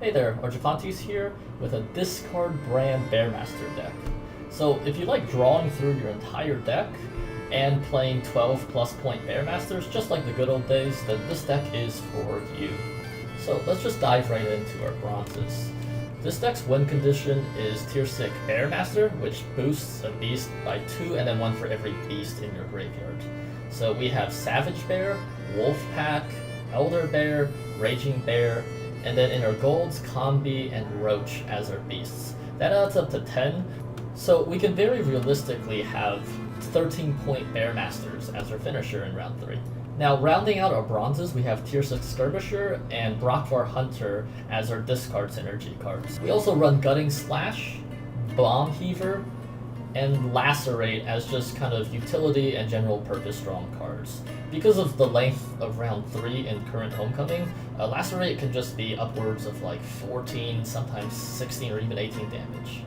Hey there, Argifantes here with a discard Bran Bearmaster deck. So if you like drawing through your entire deck and playing 12 plus point Bearmasters just like the good old days, then this deck is for you. So let's just dive right into our bronzes. This deck's win condition is Tier 6 Bearmaster, which boosts a beast by 2 and then 1 for every beast in your graveyard. So we have Savage Bear, Wolf Pack, Elder Bear, Raging Bear, and then in our golds, Combi and Roach as our beasts. That adds up to 10, so we can very realistically have 13-point Bearmasters as our finisher in round 3. Now, rounding out our bronzes, we have Tier 6 Skirmisher and Brockvar Hunter as our discard synergy cards. We also run Gutting Slash, Bomb Heaver, and Lacerate as just kind of utility and general purpose strong cards. Because of the length of round 3 in current Homecoming, Lacerate can just be upwards of like 14, sometimes 16 or even 18 damage.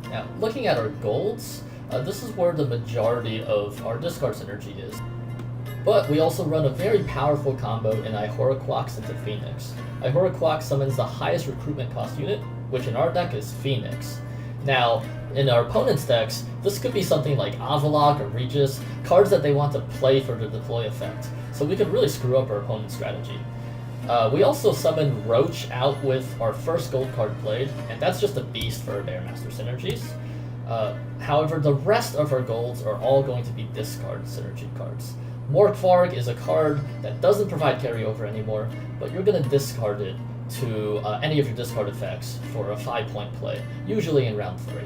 Now, looking at our golds, this is where the majority of our discard synergy is. But we also run a very powerful combo in Ihorquox into Phoenix. Ihorquox summons the highest recruitment cost unit, which in our deck is Phoenix. Now, in our opponent's decks, this could be something like Avalok or Regis, cards that they want to play for the deploy effect, so we could really screw up our opponent's strategy. We also summon Roach out with our first gold card played, and that's just a beast for our Bearmaster synergies. However, the rest of our golds are all going to be discard synergy cards. Morkvarg is a card that doesn't provide carryover anymore, but you're going to discard it to any of your discard effects for a 5-point play, usually in round 3.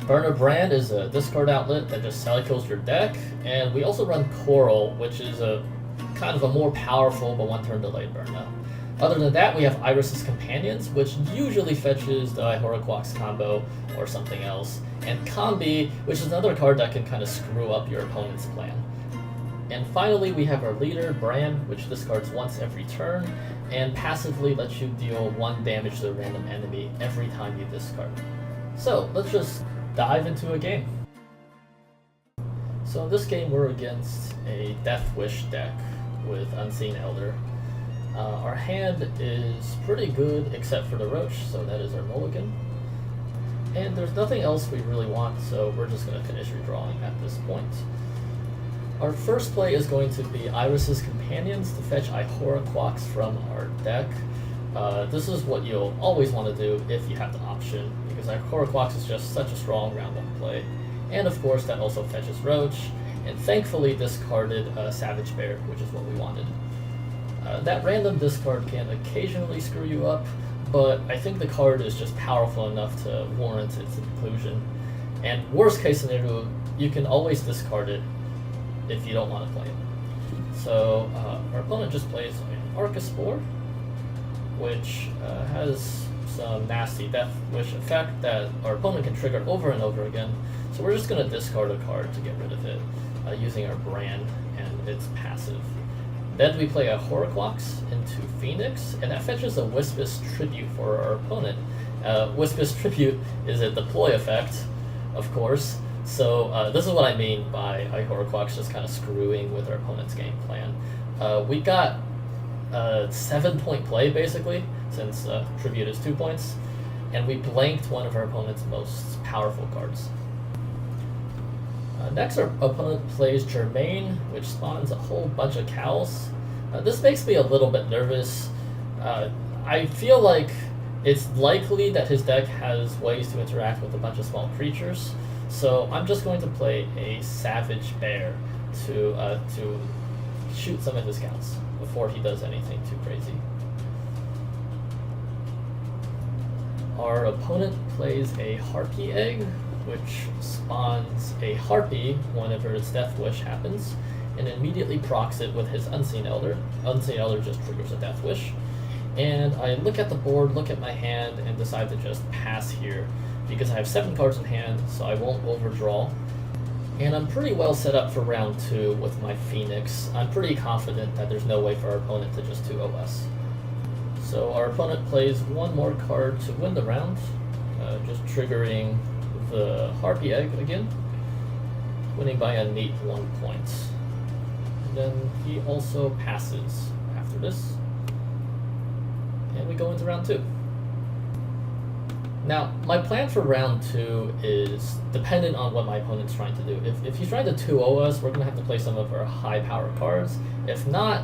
Burner Brand is a discard outlet that just cycles your deck, and we also run Coral, which is a kind of a more powerful but one-turn delayed burn. Other than that, we have Iris's Companions, which usually fetches the Ihorquox combo or something else, and Combi, which is another card that can kind of screw up your opponent's plan. And finally, we have our leader, Bran, which discards once every turn, and passively lets you deal 1 damage to a random enemy every time you discard. So, let's just dive into a game. So in this game, we're against a Death Wish deck with Unseen Elder. Our hand is pretty good except for the Roach, so that is our mulligan. And there's nothing else we really want, so we're just going to finish redrawing at this point. Our first play is going to be Iris's Companions to fetch Ihorquox from our deck. This is what you'll always want to do if you have the option, because Ihorquox is just such a strong round 1 play. And of course, that also fetches Roach, and thankfully discarded Savage Bear, which is what we wanted. That random discard can occasionally screw you up, but I think the card is just powerful enough to warrant its inclusion. And worst case scenario, you can always discard it if you don't want to play it. So our opponent just plays an Arcaspore, which has some nasty Death Wish effect that our opponent can trigger over and over again. So we're just going to discard a card to get rid of it using our Brand and its passive. Then we play a Ihorquox into Phoenix, and that fetches a Wispus Tribute for our opponent. Wispus Tribute is a deploy effect, of course. So this is what I mean by Ihorquox just kind of screwing with our opponent's game plan. We got a 7-point play, basically, since Tribute is 2 points, and we blanked one of our opponent's most powerful cards. Next, our opponent plays Germain, which spawns a whole bunch of cows. This makes me a little bit nervous. I feel like it's likely that his deck has ways to interact with a bunch of small creatures, so I'm just going to play a Savage Bear to shoot some of his cows before he does anything too crazy. Our opponent plays a Harpy Egg, which spawns a Harpy whenever its Death Wish happens, and immediately procs it with his Unseen Elder. Unseen Elder just triggers a Death Wish. And I look at the board, look at my hand, and decide to just pass here, because I have 7 cards in hand, so I won't overdraw. And I'm pretty well set up for round 2 with my Phoenix. I'm pretty confident that there's no way for our opponent to just 2-0 us. So our opponent plays 1 more card to win the round, just triggering the Harpy Egg again, winning by a neat 1 point. And then he also passes after this, and we go into round 2. Now, my plan for round 2 is dependent on what my opponent's trying to do. If he's trying to 2-0 us, we're going to have to play some of our high power cards. If not,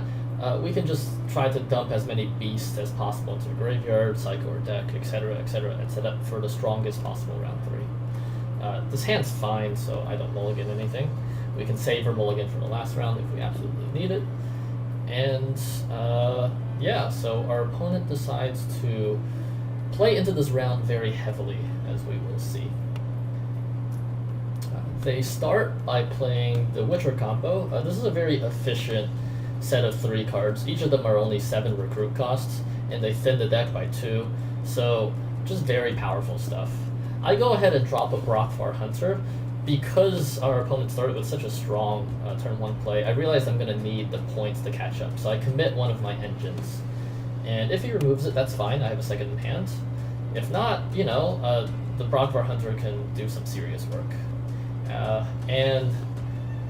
we can just try to dump as many beasts as possible into the graveyard, cycle or deck, etc., etc., and set up for the strongest possible round 3. This hand's fine, so I don't mulligan anything. We can save or mulligan for the last round if we absolutely need it. And yeah, so our opponent decides to play into this round very heavily, as we will see. They start by playing the Witcher combo. This is a very efficient set of 3 cards. Each of them are only 7 recruit costs, and they thin the deck by 2, so just very powerful stuff. I go ahead and drop a Brockvar Hunter. Because our opponent started with such a strong turn 1 play, I realized I'm going to need the points to catch up, so I commit one of my engines. And if he removes it, that's fine, I have a second in hand. If not, you know, the Brockvar Hunter can do some serious work. And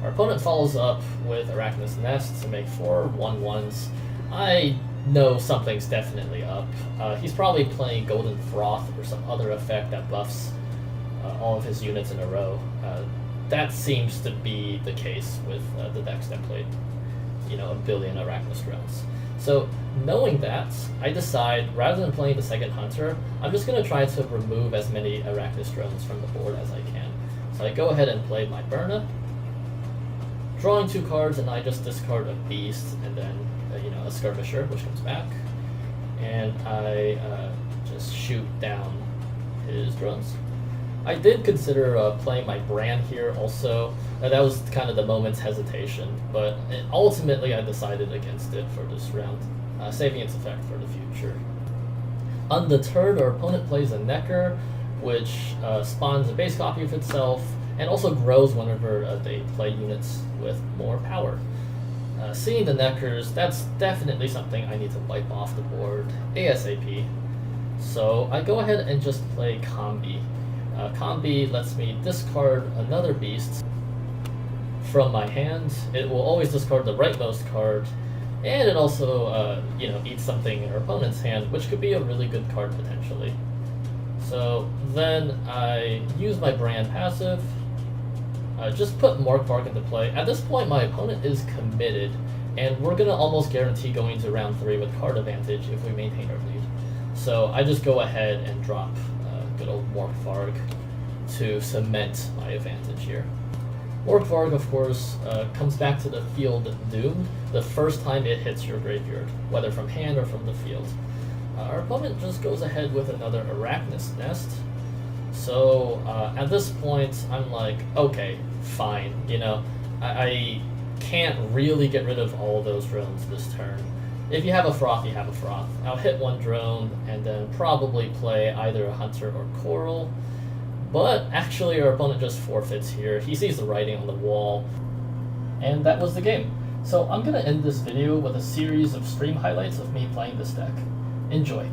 our opponent follows up with Arachnus Nest to make 4 1/1s. I know something's definitely up. He's probably playing Golden Froth or some other effect that buffs all of his units in a row. That seems to be the case with the decks that played, you know, a billion Arachnus drones. So knowing that, I decide, rather than playing the second Hunter, I'm just going to try to remove as many Arachnus drones from the board as I can. So I go ahead and play my Burna, drawing 2 cards, and I just discard a Beast, and then, you know, a Skirmisher, which comes back. And I just shoot down his drones. I did consider playing my Bran here also. That was kind of the moment's hesitation, but ultimately I decided against it for this round, saving its effect for the future. On the turn, our opponent plays a Necker, which spawns a base copy of itself, and also grows whenever they play units with more power. Seeing the Neckers, that's definitely something I need to wipe off the board ASAP. So I go ahead and just play Combi. Combi lets me discard another beast from my hand. It will always discard the rightmost card, and it also, you know, eats something in our opponent's hand, which could be a really good card potentially. So then I use my Bran passive, just put Morkvarg into play. At this point, my opponent is committed, and we're gonna almost guarantee going to round 3 with card advantage if we maintain our lead. So I just go ahead and drop good old Morkvarg to cement my advantage here. Morkvarg, of course, comes back to the field doomed the first time it hits your graveyard, whether from hand or from the field. Our opponent just goes ahead with another Arachnus Nest. So at this point, I'm like, okay, fine. You know, I can't really get rid of all those drones this turn. If you have a Froth, you have a Froth. I'll hit 1 drone and then probably play either a Hunter or Coral. But actually our opponent just forfeits here. He sees the writing on the wall. And that was the game. So I'm going to end this video with a series of stream highlights of me playing this deck. Enjoy.